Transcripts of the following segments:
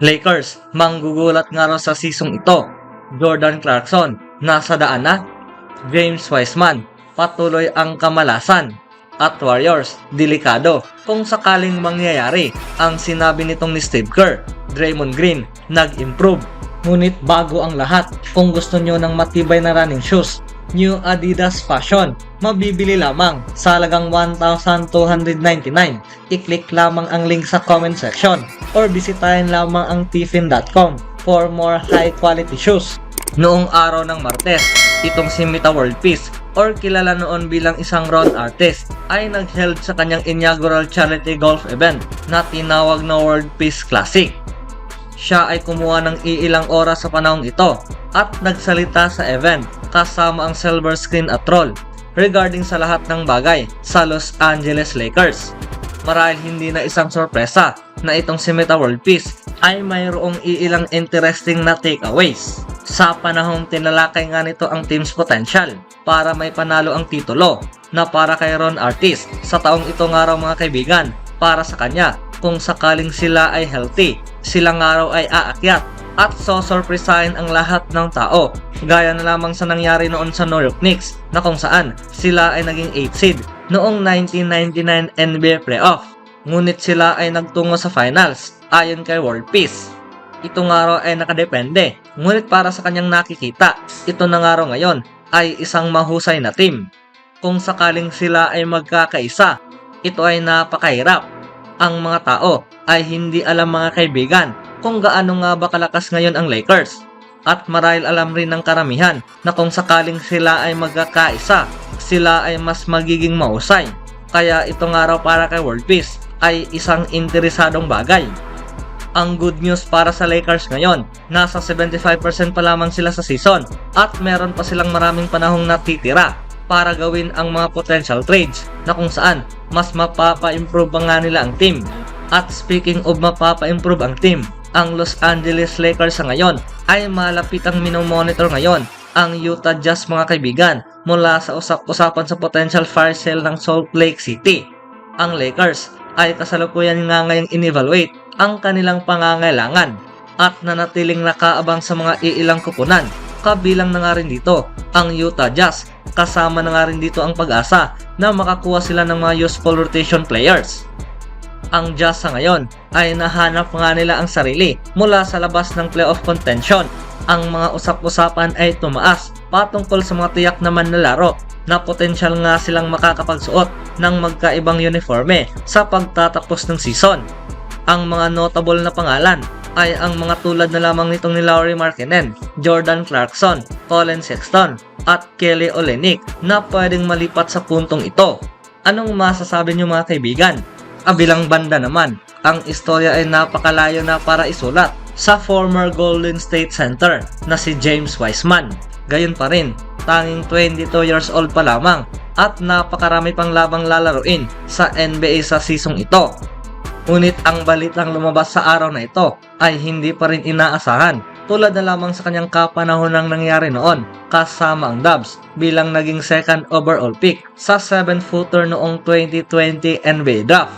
Lakers, manggugulat nga raw sa season ito. Jordan Clarkson, nasa daan na. James Wiseman, patuloy ang kamalasan. At Warriors, delikado kung sakaling mangyayari ang sinabi nitong ni Steve Kerr. Draymond Green, nag-improve. Ngunit bago ang lahat, kung gusto nyo ng matibay na running shoes, New Adidas Fashion, mabibili lamang sa halagang 1,299. I-click lamang ang link sa comment section or bisitahin lamang ang tiffin.com for more high quality shoes. Noong araw ng Martes, itong si Mita World Peace or kilala noon bilang isang road artist ay nag-held sa kanyang inaugural charity golf event na tinawag na World Peace Classic. Siya ay kumuha ng iilang oras sa panahong ito at nagsalita sa event kasama ang silver screen at roll regarding sa lahat ng bagay sa Los Angeles Lakers. Marahil hindi na isang sorpresa na itong si Mita World Peace ay mayroong iilang interesting na takeaways. Sa panahong tinalakay nga nito ang team's potential para may panalo ang titulo na para kay Ron Artest sa taong ito nga raw mga kaibigan. Para sa kanya, kung sakaling sila ay healthy, sila nga raw ay aakyat at sosorpresahin ang lahat ng tao. Gaya na lamang sa nangyari noon sa New York Knicks na kung saan sila ay naging 8th seed noong 1999 NBA playoff. Ngunit sila ay nagtungo sa finals ayon kay World Peace. Ito nga raw ay nakadepende. Ngunit para sa kanyang nakikita, ito na nga raw ngayon ay isang mahusay na team. Kung sakaling sila ay magkakaisa, ito ay napakahirap. Ang mga tao ay hindi alam mga kaibigan kung gaano nga ba kalakas ngayon ang Lakers. At marahil alam rin ng karamihan na kung sakaling sila ay magkakaisa, sila ay mas magiging mahusay. Kaya ito nga raw para kay World Peace ay isang interesadong bagay. Ang good news para sa Lakers ngayon, nasa 75% pa lamang sila sa season at meron pa silang maraming panahong natitira para gawin ang mga potential trades na kung saan mas mapapa-improve nga nila ang team. At speaking of mapapa-improve ang team, ang Los Angeles Lakers sa ngayon ay malapit ang minomonitor ngayon ang Utah Jazz mga kaibigan mula sa usap-usapan sa potential fire sale ng Salt Lake City. Ang Lakers ay kasalukuyan nga ngayong in-evaluate ang kanilang pangangailangan at nanatiling nakaabang sa mga iilang kupunan. Kabilang na nga rin dito ang Utah Jazz, kasama na nga rin dito ang pag-asa na makakuha sila ng mga useful rotation players. Ang Jazz sa ngayon ay nahanap nga nila ang sarili mula sa labas ng playoff contention. Ang mga usap-usapan ay tumaas patungkol sa mga tiyak naman na laro na potensyal nga silang makakapagsuot ng magkaibang uniforme sa pagtatapos ng season. Ang mga notable na pangalan ay ang mga tulad na lamang nitong ni Lauri Markkanen, Jordan Clarkson, Colin Sexton at Kelly Olynyk na pwedeng malipat sa puntong ito. Anong masasabi niyo mga kaibigan? Kabilang banda naman, ang istorya ay napakalayo na para isulat sa former Golden State Center na si James Wiseman. Gayon pa rin, tanging 22 years old pa lamang at napakarami pang labang lalaruin sa NBA sa season ito. Ngunit ang balitang lumabas sa araw na ito ay hindi pa rin inaasahan, tulad na lamang sa kanyang kapanahonang nangyari noon kasama ang Dubs bilang naging second overall pick sa 7-footer noong 2020 NBA Draft.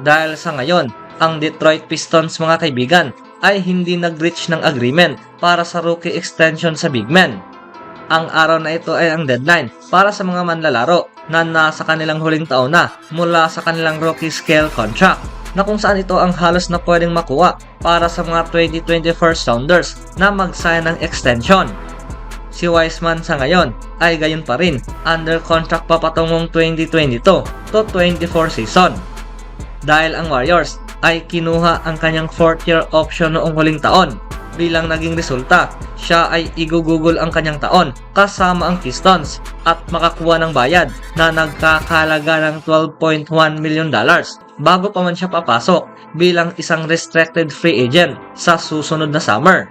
Dahil sa ngayon, ang Detroit Pistons mga kaibigan ay hindi nag-reach ng agreement para sa rookie extension sa big man. Ang araw na ito ay ang deadline para sa mga manlalaro na nasa kanilang huling taon na mula sa kanilang rookie scale contract, na kung saan ito ang halos na pwedeng makuha para sa mga 2020 first rounders na mag-sign ng extension. Si Wiseman sa ngayon ay gayon pa rin, under contract pa patungong 2022 to 24 season. Dahil ang Warriors ay kinuha ang kanyang 4th year option noong huling taon. Bilang naging resulta, siya ay igugugol ang kanyang taon kasama ang Pistons at makakuha ng bayad na nagkakahalaga ng $12.1 million bago pa man siya papasok bilang isang restricted free agent sa susunod na summer.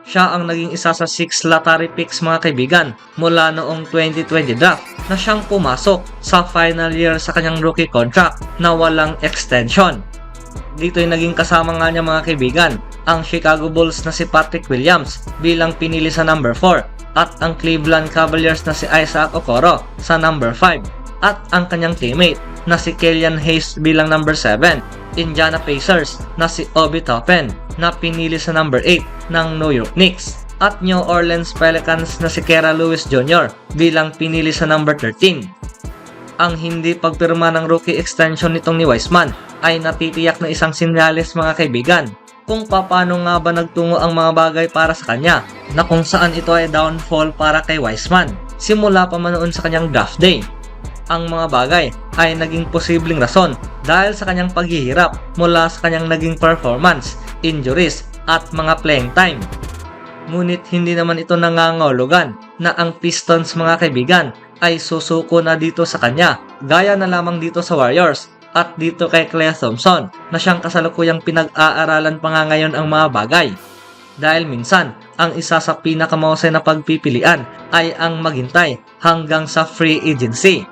Siya ang naging isa sa 6 lottery picks mga kaibigan mula noong 2020 draft na siyang pumasok sa final year sa kanyang rookie contract na walang extension. Dito'y naging kasama nga niya mga kaibigan ang Chicago Bulls na si Patrick Williams bilang pinili sa number 4 at ang Cleveland Cavaliers na si Isaac Okoro sa number 5 at ang kanyang teammate na si Killian Hayes bilang number 7, Indiana Pacers na si Obi Toppin na pinili sa number 8 ng New York Knicks at New Orleans Pelicans na si Kera Lewis Jr. bilang pinili sa number 13. Ang hindi pagpirma ng rookie extension nitong ni Wiseman ay natitiyak na isang sinyalis mga kaibigan kung paano nga ba nagtungo ang mga bagay para sa kanya na kung saan ito ay downfall para kay Wiseman simula pa man noon sa kanyang draft day. Ang mga bagay ay naging posibleng rason dahil sa kanyang paghihirap mula sa kanyang naging performance, injuries at mga playing time. Ngunit hindi naman ito nangangahulugan na ang Pistons mga kaibigan ay susuko na dito sa kanya gaya na lamang dito sa Warriors at dito kay Klay Thompson na siyang kasalukuyang pinag-aaralan pa nga ngayon ang mga bagay. Dahil minsan, ang isa sa pinakamahusay na pagpipilian ay ang maghintay hanggang sa free agency.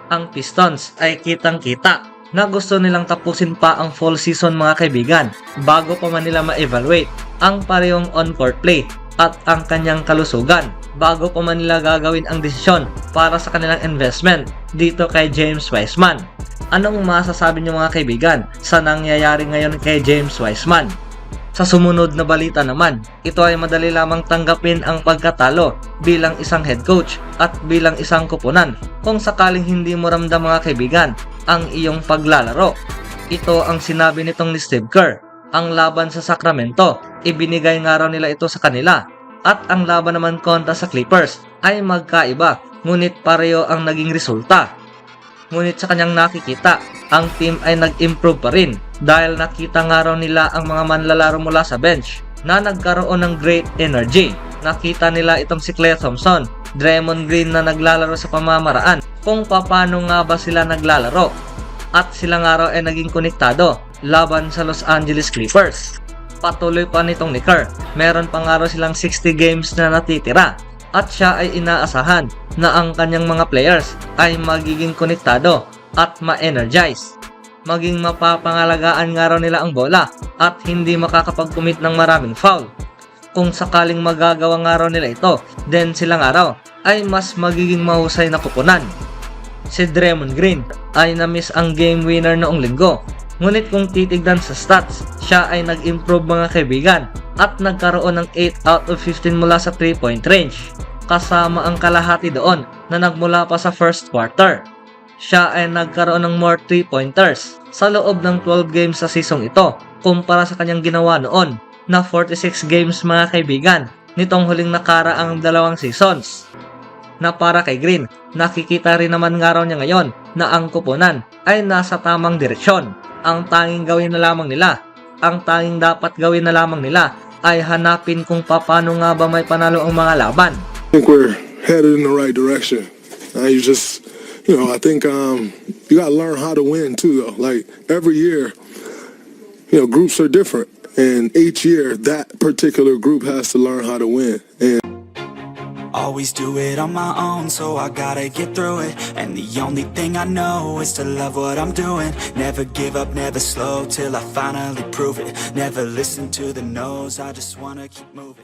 Ang Pistons ay kitang-kita na gusto nilang tapusin pa ang fall season mga kaibigan bago pa man nila ma-evaluate ang parehong on-court play at ang kanyang kalusugan bago pa man nila gagawin ang desisyon para sa kanilang investment dito kay James Wiseman. Anong masasabi niyo mga kaibigan sa nangyayari ngayon kay James Wiseman? Sa sumunod na balita naman, ito ay madali lamang tanggapin ang pagkatalo bilang isang head coach at bilang isang kupunan kung sakaling hindi mo ramdam mga kaibigan ang iyong paglalaro. Ito ang sinabi nitong ni Steve Kerr. Ang laban sa Sacramento, ibinigay nga raw nila ito sa kanila at ang laban naman kontra sa Clippers ay magkaiba ngunit pareho ang naging resulta. Ngunit sa kanyang nakikita, ang team ay nag-improve pa rin dahil nakita nga raw nila ang mga manlalaro mula sa bench na nagkaroon ng great energy. Nakita nila itong si Klay Thompson, Draymond Green na naglalaro sa pamamaraan kung paano nga ba sila naglalaro. At sila nga raw ay naging konektado laban sa Los Angeles Clippers. Patuloy pa nitong ni Kerr, meron pa nga raw silang 60 games na natitira at siya ay inaasahan na ang kanyang mga players ay magiging konektado at ma-energize. Maging mapapangalagaan nga raw nila ang bola at hindi makakapag-commit ng maraming foul. Kung sakaling magagawa nga raw nila ito, then sila nga raw ay mas magiging mahusay na kupunan. Si Draymond Green ay na-miss ang game winner noong linggo. Ngunit kung titignan sa stats, siya ay nag-improve mga kaibigan at nagkaroon ng 8 out of 15 mula sa 3-point range. Kasama ang kalahati doon na nagmula pa sa first quarter. Siya ay nagkaroon ng more 3-pointers sa loob ng 12 games sa season ito kumpara sa kanyang ginawa noon na 46 games mga kaibigan nitong huling nakaraang 2 seasons. Na para kay Green, nakikita rin naman nga raw niya ngayon na ang kupunan ay nasa tamang direksyon. Ang tanging gawin na lamang nila, ang tanging dapat gawin na lamang nila ay hanapin kung paano nga ba may panalo ang mga laban. I think we're headed in the right direction. I think you gotta learn how to win too, though. Like every year, groups are different, and each year that particular group has to learn how to win. And always do it on my own, so I gotta get through it. And the only thing I know is to love what I'm doing. Never give up, never slow till I finally prove it. Never listen to the no's, I just wanna keep moving.